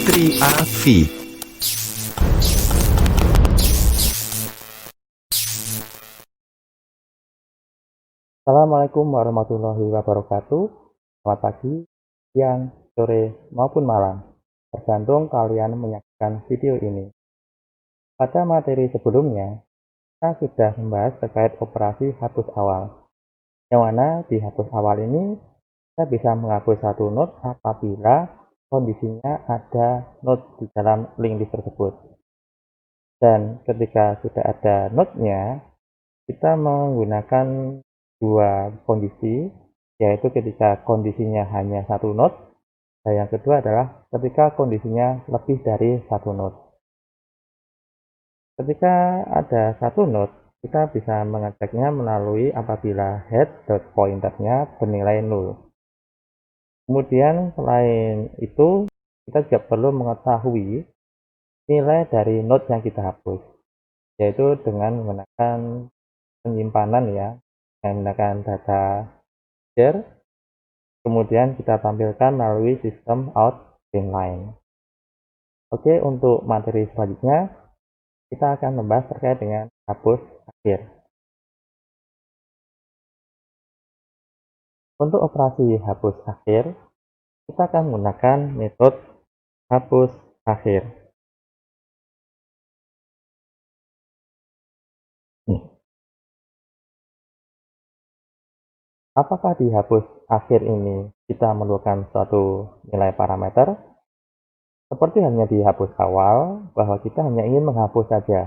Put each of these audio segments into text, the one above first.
Triavi. Assalamualaikum warahmatullahi wabarakatuh. Selamat pagi, siang, sore, maupun malam. Tergantung kalian menyaksikan video ini. Pada materi sebelumnya, kita sudah membahas terkait operasi hapus awal. Yang mana di hapus awal ini, kita bisa menghapus satu node apabila kondisinya ada node di dalam link list tersebut. Dan ketika sudah ada node-nya, kita menggunakan dua kondisi, yaitu ketika kondisinya hanya satu node, dan yang kedua adalah ketika kondisinya lebih dari satu node. Ketika ada satu node, kita bisa mengeceknya melalui apabila head.pointernya bernilai 0. Kemudian selain itu, kita juga perlu mengetahui nilai dari node yang kita hapus, yaitu dengan menggunakan penyimpanan ya, dengan menggunakan data integer, kemudian kita tampilkan melalui sistem out_println. Oke, untuk materi selanjutnya kita akan membahas terkait dengan hapus akhir. Untuk operasi hapus akhir, kita akan menggunakan metode hapus akhir. Apakah di hapus akhir ini kita memerlukan suatu nilai parameter? Seperti hanya di hapus awal, bahwa kita hanya ingin menghapus saja.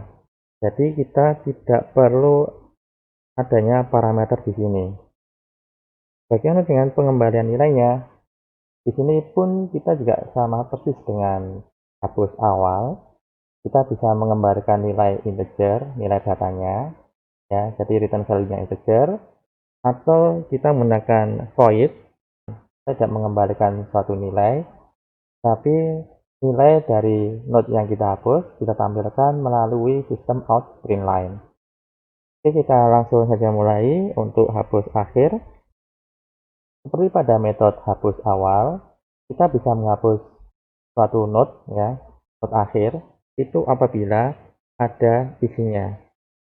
Jadi kita tidak perlu adanya parameter di sini. Bagaimana dengan pengembalian nilainya? Di sini pun kita juga sama persis dengan hapus awal. Kita bisa mengembalikan nilai integer, nilai datanya, ya, jadi return value-nya integer, atau kita menggunakan void, kita tidak mengembalikan suatu nilai, tapi nilai dari node yang kita hapus kita tampilkan melalui sistem out_println. Oke, kita langsung saja mulai untuk hapus akhir. Seperti pada metode hapus awal, kita bisa menghapus suatu node ya, node akhir itu apabila ada isinya.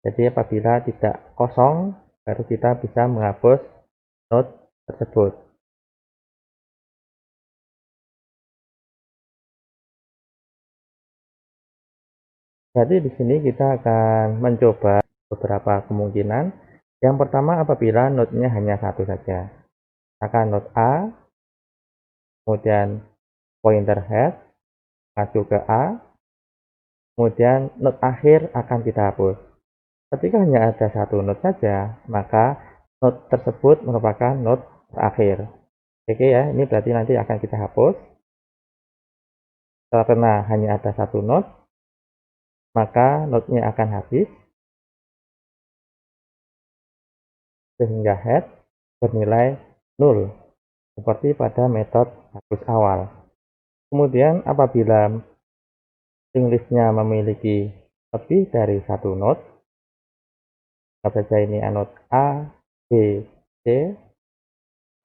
Jadi apabila tidak kosong, baru kita bisa menghapus node tersebut. Jadi di sini kita akan mencoba beberapa kemungkinan. Yang pertama apabila node-nya hanya satu saja. Akan node A, kemudian pointer head, maju ke A, kemudian node akhir akan kita hapus. Ketika hanya ada satu node saja, maka node tersebut merupakan node terakhir. Oke ya, ini berarti nanti akan kita hapus. Karena hanya ada satu node, maka node-nya akan habis, sehingga head bernilai 0, seperti pada metode hapus awal. Kemudian apabila link list-nya memiliki lebih dari satu node, saja ini node A, B, C,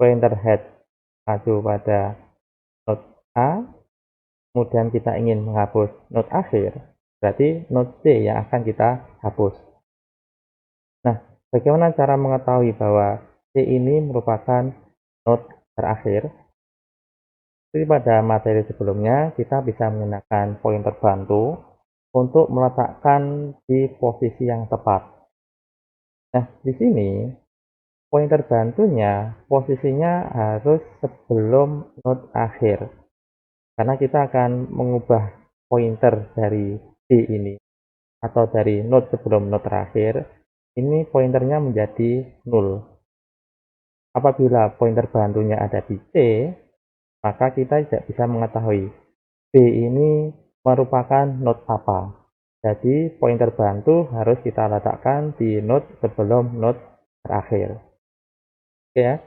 pointer head maju pada node A, kemudian kita ingin menghapus node akhir, berarti node C yang akan kita hapus. Nah, bagaimana cara mengetahui bahwa C ini merupakan node terakhir? Seperti pada materi sebelumnya, kita bisa menggunakan pointer bantu untuk meletakkan di posisi yang tepat. Nah, di sini pointer bantunya posisinya harus sebelum node akhir. Karena kita akan mengubah pointer dari D ini atau dari node sebelum node terakhir, ini pointernya menjadi 0. Apabila pointer bantunya ada di C, maka kita tidak bisa mengetahui B ini merupakan node apa. Jadi pointer bantu harus kita letakkan di node sebelum node terakhir. Oke ya.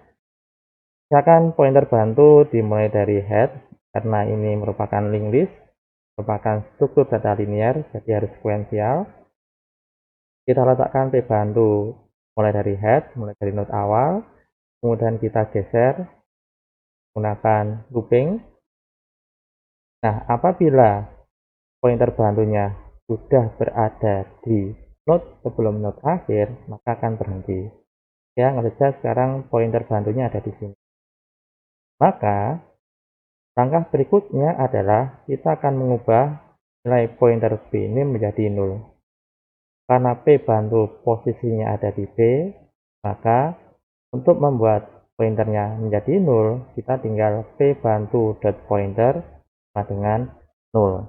Misalkan pointer bantu dimulai dari head, karena ini merupakan link list, merupakan struktur data linear, jadi harus sekuensial. Kita letakkan P bantu mulai dari head, mulai dari node awal, kemudian kita geser menggunakan looping. Nah, apabila pointer bantunya sudah berada di node sebelum node akhir, maka akan berhenti. Ya, anggap saja sekarang pointer bantunya ada di sini. Maka, langkah berikutnya adalah kita akan mengubah nilai pointer B ini menjadi 0. Karena P bantu posisinya ada di B, maka untuk membuat pointernya menjadi 0, kita tinggal P bantu dot pointer sama dengan 0.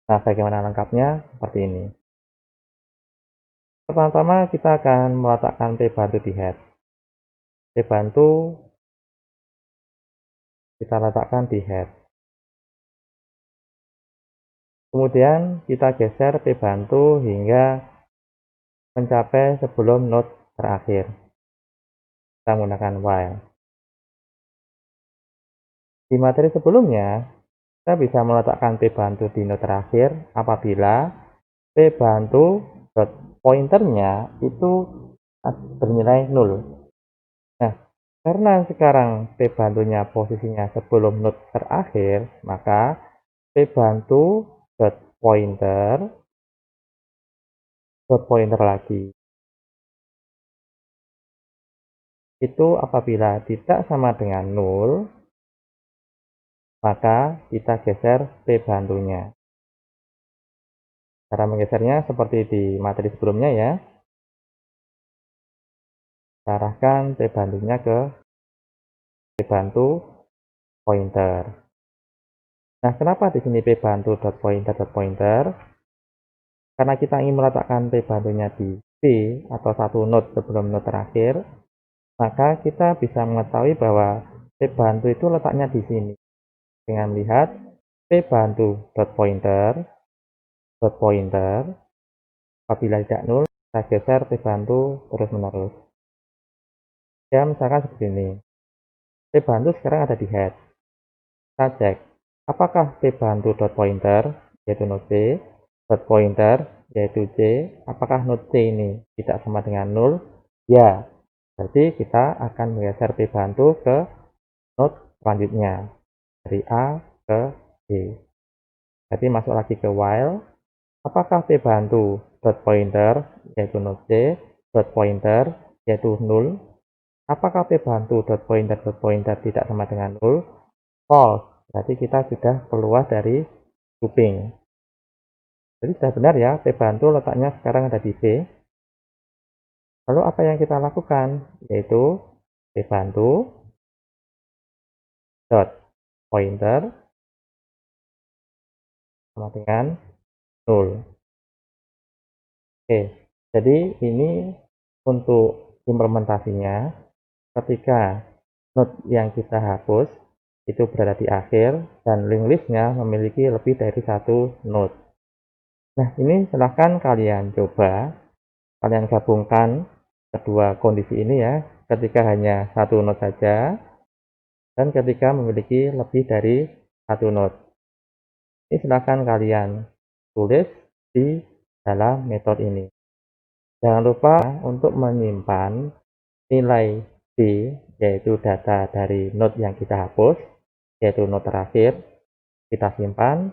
Nah, bagaimana lengkapnya? Seperti ini. Pertama-tama kita akan meletakkan P bantu di head. P bantu kita letakkan di head. Kemudian kita geser P bantu hingga mencapai sebelum node terakhir. Kita menggunakan while. Di materi sebelumnya, kita bisa meletakkan P bantu di node terakhir apabila P bantu dot pointernya itu bernilai 0. Nah, karena sekarang P bantunya posisinya sebelum node terakhir, maka P bantu dot pointer lagi. Itu apabila tidak sama dengan 0, maka kita geser P bantunya. Cara menggesernya seperti di materi sebelumnya ya. Kita arahkan P bantunya ke P bantu pointer. Nah, kenapa di sini P bantu dot pointer? Karena kita ingin meletakkan P bantunya di B atau satu node sebelum node terakhir, maka kita bisa mengetahui bahwa P bantu itu letaknya di sini. Dengan melihat P bantu dot pointer, apabila tidak 0, kita geser P bantu terus menerus. Ya, misalkan seperti ini. P bantu sekarang ada di head. Kita cek, apakah P bantu dot pointer, yaitu node C, dot pointer, yaitu C, apakah node C ini tidak sama dengan 0? Ya, berarti kita akan menggeser P bantu ke node selanjutnya, dari A ke B. Jadi masuk lagi ke while, apakah P bantu dot pointer, yaitu node C, dot pointer, yaitu 0? Apakah P bantu dot pointer tidak sama dengan 0? False. Berarti kita sudah keluar dari looping. Jadi sudah benar ya, P bantu letaknya sekarang ada di B. Lalu apa yang kita lakukan? Yaitu P bantu dot pointer sama dengan 0. Oke, jadi ini untuk implementasinya ketika node yang kita hapus itu berada di akhir dan link listnya memiliki lebih dari satu node. Nah, ini silahkan kalian coba, kalian gabungkan kedua kondisi ini ya, ketika hanya satu node saja dan ketika memiliki lebih dari satu node. Ini silahkan kalian tulis di dalam metode ini. Jangan lupa untuk menyimpan nilai B, yaitu data dari node yang kita hapus, yaitu node terakhir, kita simpan.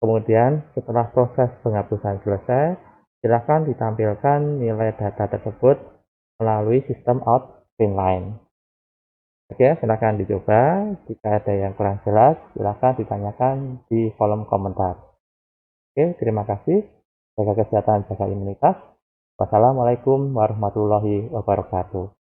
Kemudian setelah proses penghapusan selesai, silakan ditampilkan nilai data tersebut melalui sistem out line. Oke, silakan dicoba. Jika ada yang kurang jelas, silakan ditanyakan di kolom komentar. Oke, terima kasih. Jaga kesehatan, jaga imunitas. Wassalamualaikum warahmatullahi wabarakatuh.